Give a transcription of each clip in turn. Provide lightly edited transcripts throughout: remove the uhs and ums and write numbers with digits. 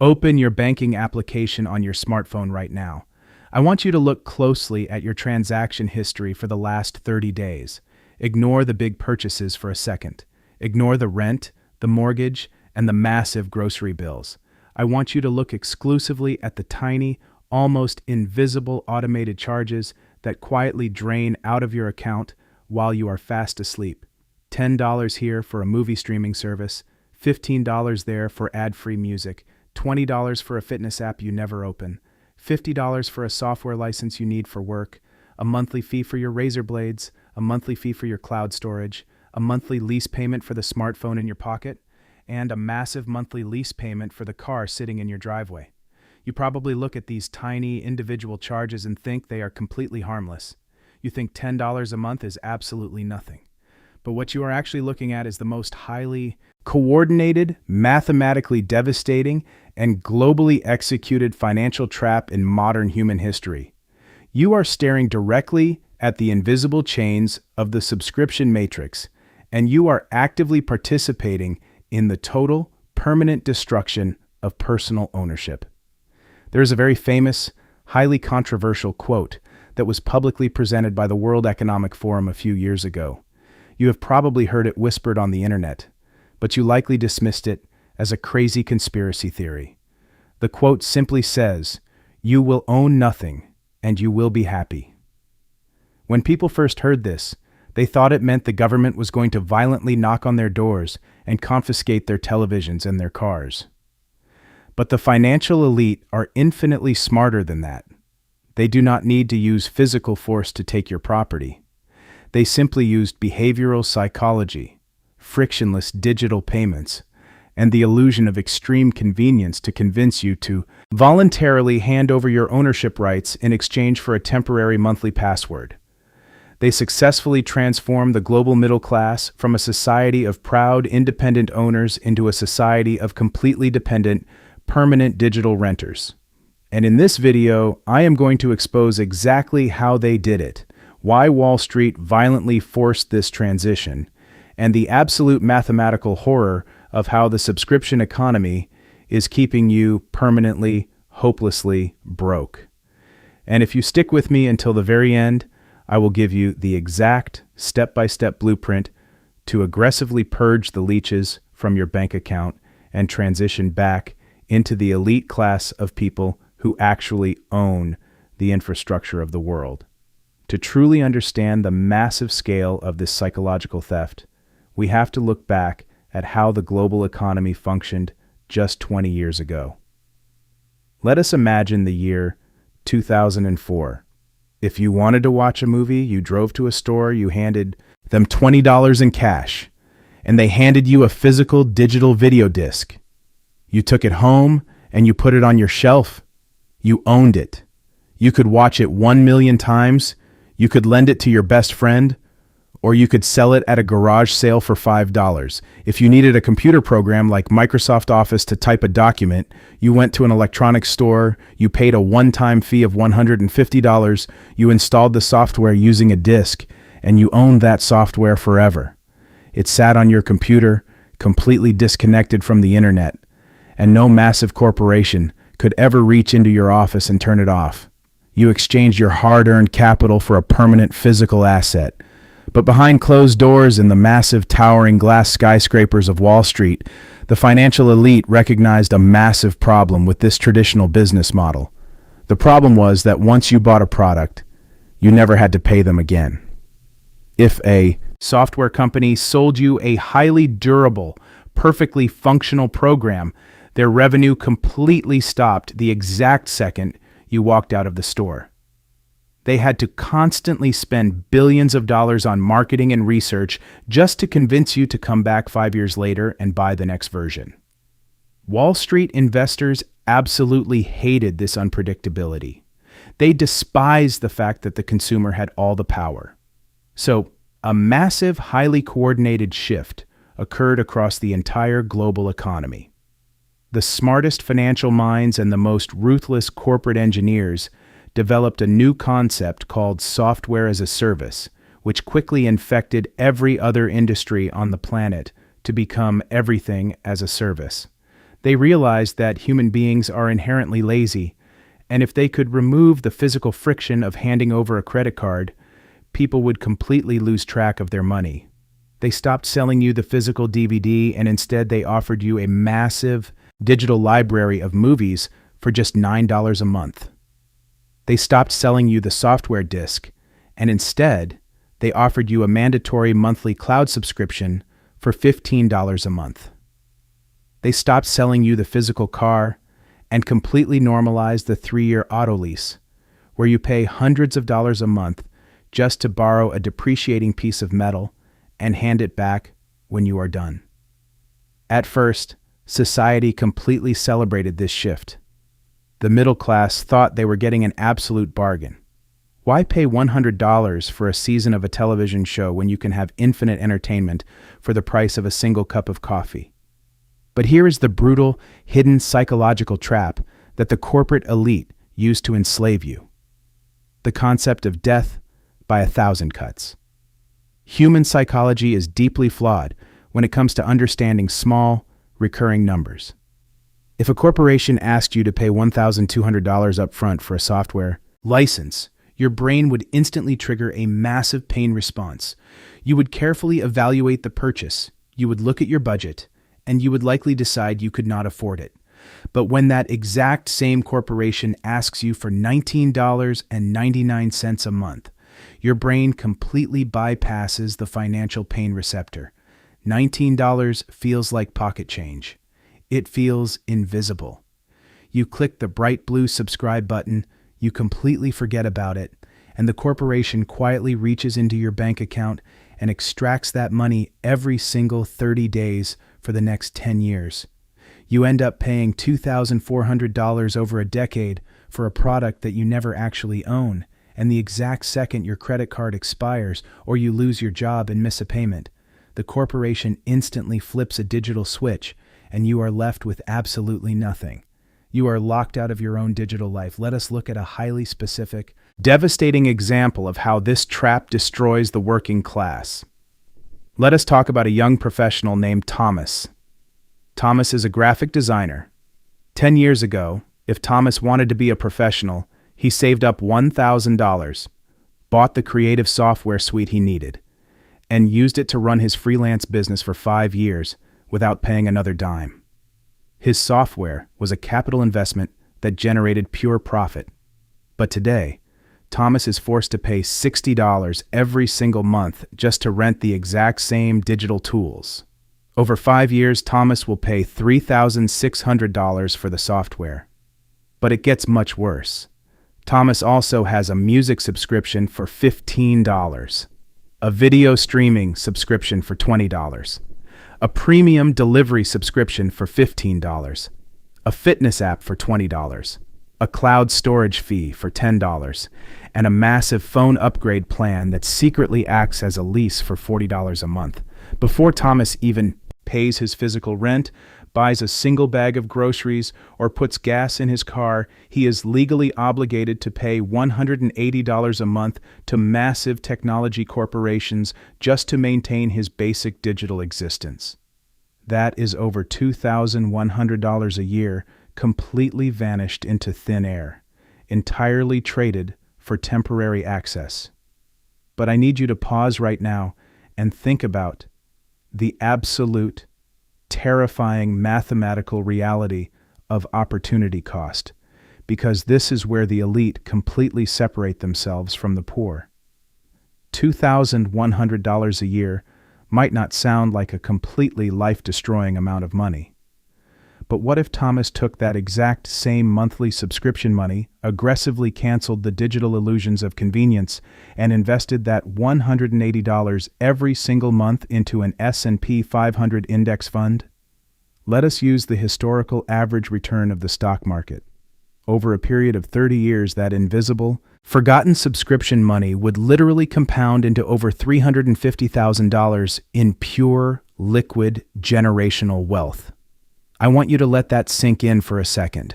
Open your banking application on your smartphone right now. I want you to look closely at your transaction history for the last 30 days. Ignore the big purchases for a second. Ignore the rent, the mortgage, and the massive grocery bills. I want you to look exclusively at the tiny, almost invisible automated charges that quietly drain out of your account while you are fast asleep. $10 here for a movie streaming service, $15 there for ad-free music, $20 for a fitness app you never open, $50 for a software license you need for work, a monthly fee for your razor blades, a monthly fee for your cloud storage, a monthly lease payment for the smartphone in your pocket, and a massive monthly lease payment for the car sitting in your driveway. You probably look at these tiny individual charges and think they are completely harmless. You think $10 a month is absolutely nothing. But what you are actually looking at is the most highly coordinated, mathematically devastating, and globally executed financial trap in modern human history. You are staring directly at the invisible chains of the subscription matrix, and you are actively participating in the total, permanent destruction of personal ownership. There is a very famous, highly controversial quote that was publicly presented by the World Economic Forum a few years ago. You have probably heard it whispered on the internet, but you likely dismissed it as a crazy conspiracy theory. The quote simply says, "You will own nothing, and you will be happy." When people first heard this, they thought it meant the government was going to violently knock on their doors and confiscate their televisions and their cars. But the financial elite are infinitely smarter than that. They do not need to use physical force to take your property. They simply used behavioral psychology, frictionless digital payments, and the illusion of extreme convenience to convince you to voluntarily hand over your ownership rights in exchange for a temporary monthly password. They successfully transformed the global middle class from a society of proud, independent owners into a society of completely dependent, permanent digital renters. And in this video, I am going to expose exactly how they did it, why Wall Street violently forced this transition, and the absolute mathematical horror of how the subscription economy is keeping you permanently, hopelessly broke. And if you stick with me until the very end, I will give you the exact step-by-step blueprint to aggressively purge the leeches from your bank account and transition back into the elite class of people who actually own the infrastructure of the world. To truly understand the massive scale of this psychological theft, we have to look back at how the global economy functioned just 20 years ago. Let us imagine the year 2004. If you wanted to watch a movie, you drove to a store, you handed them $20 in cash, and they handed you a physical digital video disc. You took it home and you put it on your shelf. You owned it. You could watch it 1 million times. You could lend it to your best friend, or you could sell it at a garage sale for $5. If you needed a computer program like Microsoft Office to type a document, you went to an electronics store, you paid a one-time fee of $150, you installed the software using a disk, and you owned that software forever. It sat on your computer, completely disconnected from the internet, and no massive corporation could ever reach into your office and turn it off. You exchanged your hard-earned capital for a permanent physical asset. But behind closed doors in the massive towering glass skyscrapers of Wall Street, the financial elite recognized a massive problem with this traditional business model. The problem was that once you bought a product, you never had to pay them again. If a software company sold you a highly durable, perfectly functional program, their revenue completely stopped the exact second you walked out of the store. They had to constantly spend billions of dollars on marketing and research just to convince you to come back 5 years later and buy the next version. Wall Street investors absolutely hated this unpredictability. They despised the fact that the consumer had all the power. So, a massive, highly coordinated shift occurred across the entire global economy. The smartest financial minds and the most ruthless corporate engineers developed a new concept called software as a service, which quickly infected every other industry on the planet to become everything as a service. They realized that human beings are inherently lazy, and if they could remove the physical friction of handing over a credit card, people would completely lose track of their money. They stopped selling you the physical DVD, and instead they offered you a massive digital library of movies for just $9 a month. They stopped selling you the software disk, and instead they offered you a mandatory monthly cloud subscription for $15 a month. They stopped selling you the physical car and completely normalized the 3-year auto lease, where you pay hundreds of dollars a month just to borrow a depreciating piece of metal and hand it back when you are done. At first, society completely celebrated this shift. The middle class thought they were getting an absolute bargain. Why pay $100 for a season of a television show when you can have infinite entertainment for the price of a single cup of coffee? But here is the brutal, hidden psychological trap that the corporate elite used to enslave you. The concept of death by 1,000 cuts. Human psychology is deeply flawed when it comes to understanding small, recurring numbers. If a corporation asked you to pay $1,200 up front for a software license, your brain would instantly trigger a massive pain response. You would carefully evaluate the purchase, you would look at your budget, and you would likely decide you could not afford it. But when that exact same corporation asks you for $19.99 a month, your brain completely bypasses the financial pain receptor. $19 feels like pocket change. It feels invisible. You click the bright blue subscribe button, you completely forget about it, and the corporation quietly reaches into your bank account and extracts that money every single 30 days for the next 10 years. You end up paying $2,400 over a decade for a product that you never actually own, and the exact second your credit card expires or you lose your job and miss a payment, the corporation instantly flips a digital switch and you are left with absolutely nothing. You are locked out of your own digital life. Let us look at a highly specific, devastating example of how this trap destroys the working class. Let us talk about a young professional named Thomas. Thomas is a graphic designer. 10 years ago, if Thomas wanted to be a professional, he saved up $1,000, bought the creative software suite he needed, and used it to run his freelance business for 5 years without paying another dime. His software was a capital investment that generated pure profit. But today, Thomas is forced to pay $60 every single month just to rent the exact same digital tools. Over 5 years, Thomas will pay $3,600 for the software. But it gets much worse. Thomas also has a music subscription for $15, a video streaming subscription for $20, a premium delivery subscription for $15, a fitness app for $20, a cloud storage fee for $10, and a massive phone upgrade plan that secretly acts as a lease for $40 a month. Before Thomas even pays his physical rent, buys a single bag of groceries, or puts gas in his car, he is legally obligated to pay $180 a month to massive technology corporations just to maintain his basic digital existence. That is over $2,100 a year, completely vanished into thin air, entirely traded for temporary access. But I need you to pause right now and think about the absolute, terrifying mathematical reality of opportunity cost, because this is where the elite completely separate themselves from the poor. $2,100 a year might not sound like a completely life-destroying amount of money. But what if Thomas took that exact same monthly subscription money, aggressively canceled the digital illusions of convenience, and invested that $180 every single month into an S&P 500 index fund? Let us use the historical average return of the stock market. Over a period of 30 years, that invisible, forgotten subscription money would literally compound into over $350,000 in pure, liquid, generational wealth. I want you to let that sink in for a second.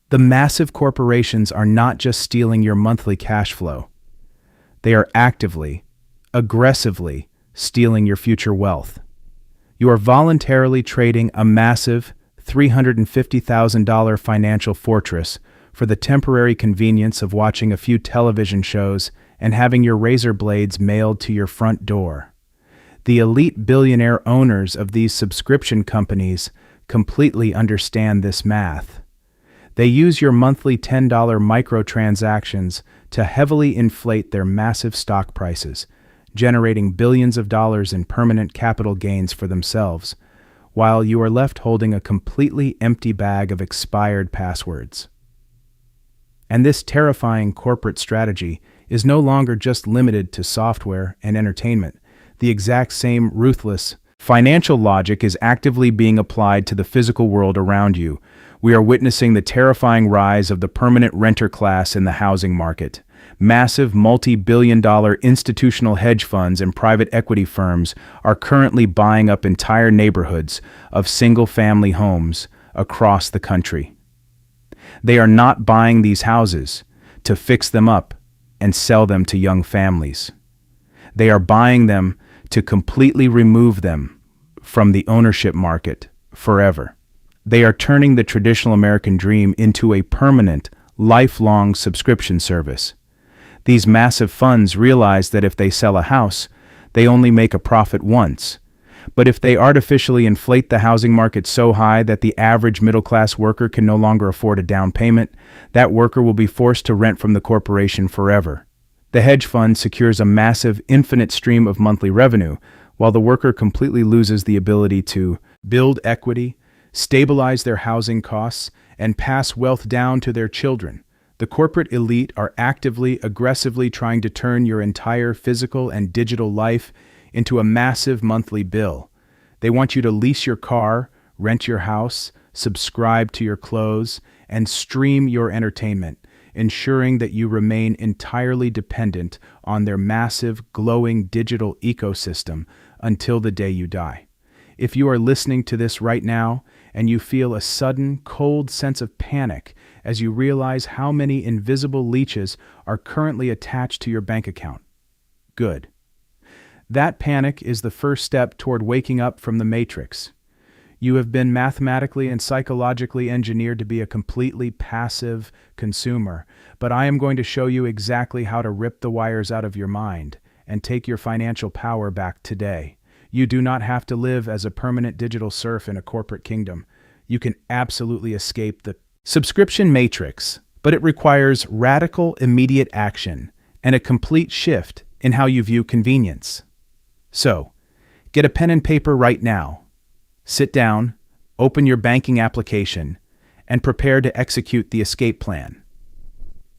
The massive corporations are not just stealing your monthly cash flow. They are actively, aggressively stealing your future wealth. You are voluntarily trading a massive, $350,000 financial fortress for the temporary convenience of watching a few television shows and having your razor blades mailed to your front door. The elite billionaire owners of these subscription companies completely understand this math. They use your monthly $10 microtransactions to heavily inflate their massive stock prices, generating billions of dollars in permanent capital gains for themselves, while you are left holding a completely empty bag of expired passwords. And this terrifying corporate strategy is no longer just limited to software and entertainment. The exact same ruthless financial logic is actively being applied to the physical world around you. We are witnessing the terrifying rise of the permanent renter class in the housing market. Massive multi-billion-dollar institutional hedge funds and private equity firms are currently buying up entire neighborhoods of single-family homes across the country. They are not buying these houses to fix them up and sell them to young families. They are buying them to completely remove them from the ownership market forever. They are turning the traditional American dream into a permanent, lifelong subscription service. These massive funds realize that if they sell a house, they only make a profit once. But if they artificially inflate the housing market so high that the average middle-class worker can no longer afford a down payment, that worker will be forced to rent from the corporation forever. The hedge fund secures a massive, infinite stream of monthly revenue, while the worker completely loses the ability to build equity, stabilize their housing costs, and pass wealth down to their children. The corporate elite are actively, aggressively trying to turn your entire physical and digital life into a massive monthly bill. They want you to lease your car, rent your house, subscribe to your clothes, and stream your entertainment, ensuring that you remain entirely dependent on their massive, glowing digital ecosystem until the day you die. If you are listening to this right now and you feel a sudden, cold sense of panic as you realize how many invisible leeches are currently attached to your bank account, good. That panic is the first step toward waking up from the matrix. You have been mathematically and psychologically engineered to be a completely passive consumer, but I am going to show you exactly how to rip the wires out of your mind and take your financial power back today. You do not have to live as a permanent digital serf in a corporate kingdom. You can absolutely escape the subscription matrix, but it requires radical, immediate action and a complete shift in how you view convenience. So, get a pen and paper right now. Sit down, open your banking application, and prepare to execute the escape plan.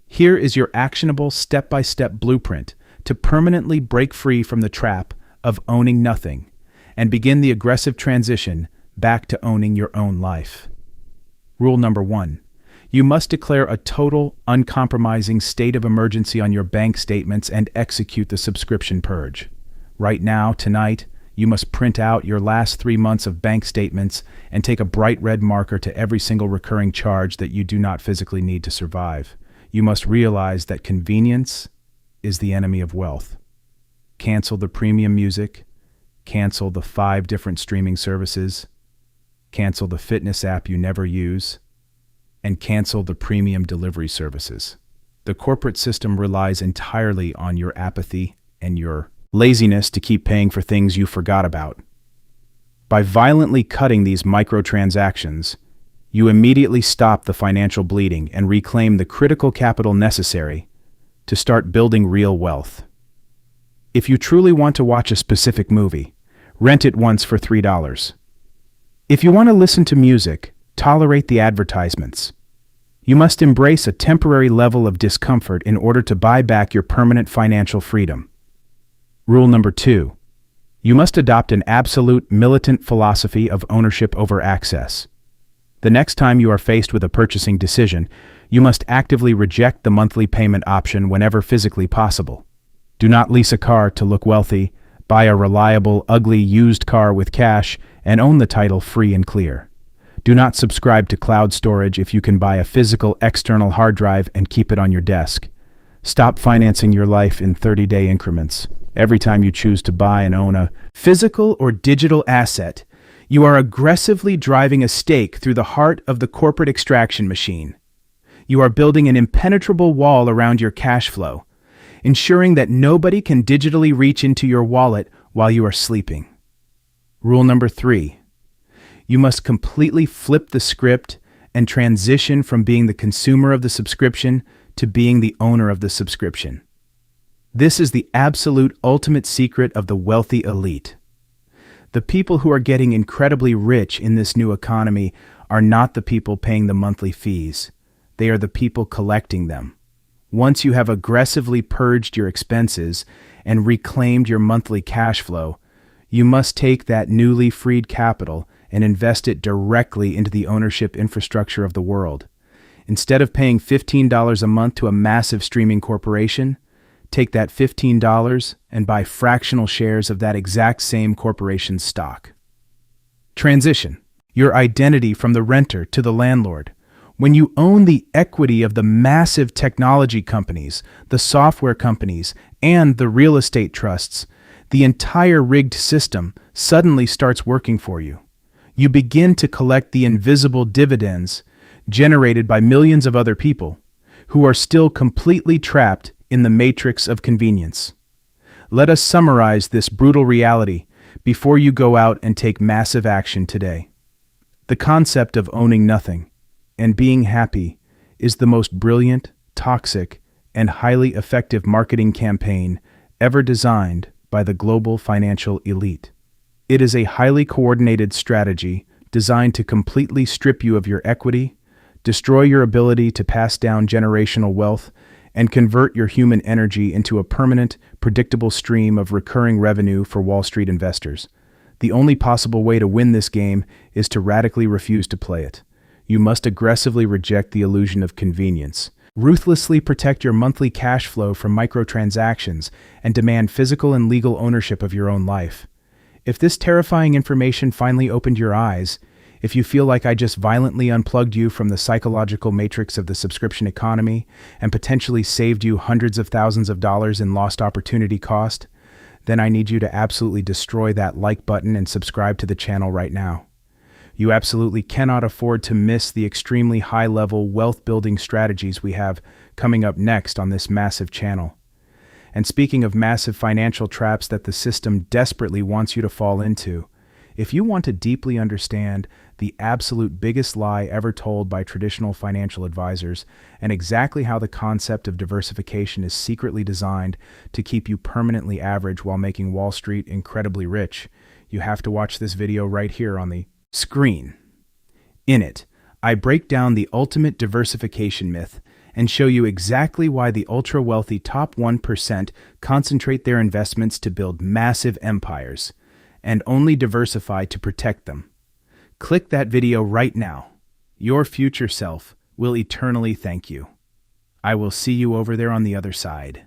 Here is your actionable step-by-step blueprint to permanently break free from the trap of owning nothing and begin the aggressive transition back to owning your own life. Rule number 1. You must declare a total, uncompromising state of emergency on your bank statements and execute the subscription purge. Right now, tonight, you must print out your last 3 months of bank statements and take a bright red marker to every single recurring charge that you do not physically need to survive. You must realize that convenience is the enemy of wealth. Cancel the premium music, cancel the 5 different streaming services, cancel the fitness app you never use, and cancel the premium delivery services. The corporate system relies entirely on your apathy and your laziness to keep paying for things you forgot about. By violently cutting these microtransactions, you immediately stop the financial bleeding and reclaim the critical capital necessary to start building real wealth. If you truly want to watch a specific movie, rent it once for $3. If you want to listen to music, tolerate the advertisements. You must embrace a temporary level of discomfort in order to buy back your permanent financial freedom. Rule number 2. You must adopt an absolute militant philosophy of ownership over access. The next time you are faced with a purchasing decision, you must actively reject the monthly payment option whenever physically possible. Do not lease a car to look wealthy, buy a reliable, ugly used car with cash, and own the title free and clear. Do not subscribe to cloud storage if you can buy a physical external hard drive and keep it on your desk. Stop financing your life in 30-day increments. Every time you choose to buy and own a physical or digital asset, You are aggressively driving a stake through the heart of the corporate extraction machine. You are building an impenetrable wall around your cash flow, ensuring that nobody can digitally reach into your wallet while you are sleeping. Rule number 3. You must completely flip the script and transition from being the consumer of the subscription to being the owner of the subscription. This is the absolute ultimate secret of the wealthy elite. The people who are getting incredibly rich in this new economy are not the people paying the monthly fees. They are the people collecting them. Once you have aggressively purged your expenses and reclaimed your monthly cash flow, you must take that newly freed capital and invest it directly into the ownership infrastructure of the world. Instead of paying $15 a month to a massive streaming corporation, take that $15 and buy fractional shares of that exact same corporation's stock. Transition your identity from the renter to the landlord. When you own the equity of the massive technology companies, the software companies, and the real estate trusts, the entire rigged system suddenly starts working for you. You begin to collect the invisible dividends generated by millions of other people who are still completely trapped in the matrix of convenience. Let us summarize this brutal reality before you go out and take massive action today. The concept of owning nothing and being happy is the most brilliant, toxic, and highly effective marketing campaign ever designed by the global financial elite. It is a highly coordinated strategy designed to completely strip you of your equity, destroy your ability to pass down generational wealth, and convert your human energy into a permanent, predictable stream of recurring revenue for Wall Street investors. The only possible way to win this game is to radically refuse to play it. You must aggressively reject the illusion of convenience, ruthlessly protect your monthly cash flow from microtransactions, and demand physical and legal ownership of your own life. If this terrifying information finally opened your eyes, if you feel like I just violently unplugged you from the psychological matrix of the subscription economy and potentially saved you hundreds of thousands of dollars in lost opportunity cost, then I need you to absolutely destroy that like button and subscribe to the channel right now. You absolutely cannot afford to miss the extremely high-level wealth-building strategies we have coming up next on this massive channel. And speaking of massive financial traps that the system desperately wants you to fall into, if you want to deeply understand the absolute biggest lie ever told by traditional financial advisors and exactly how the concept of diversification is secretly designed to keep you permanently average while making Wall Street incredibly rich, you have to watch this video right here on the screen. In it, I break down the ultimate diversification myth and show you exactly why the ultra-wealthy top 1% concentrate their investments to build massive empires and only diversify to protect them. Click that video right now. Your future self will eternally thank you. I will see you over there on the other side.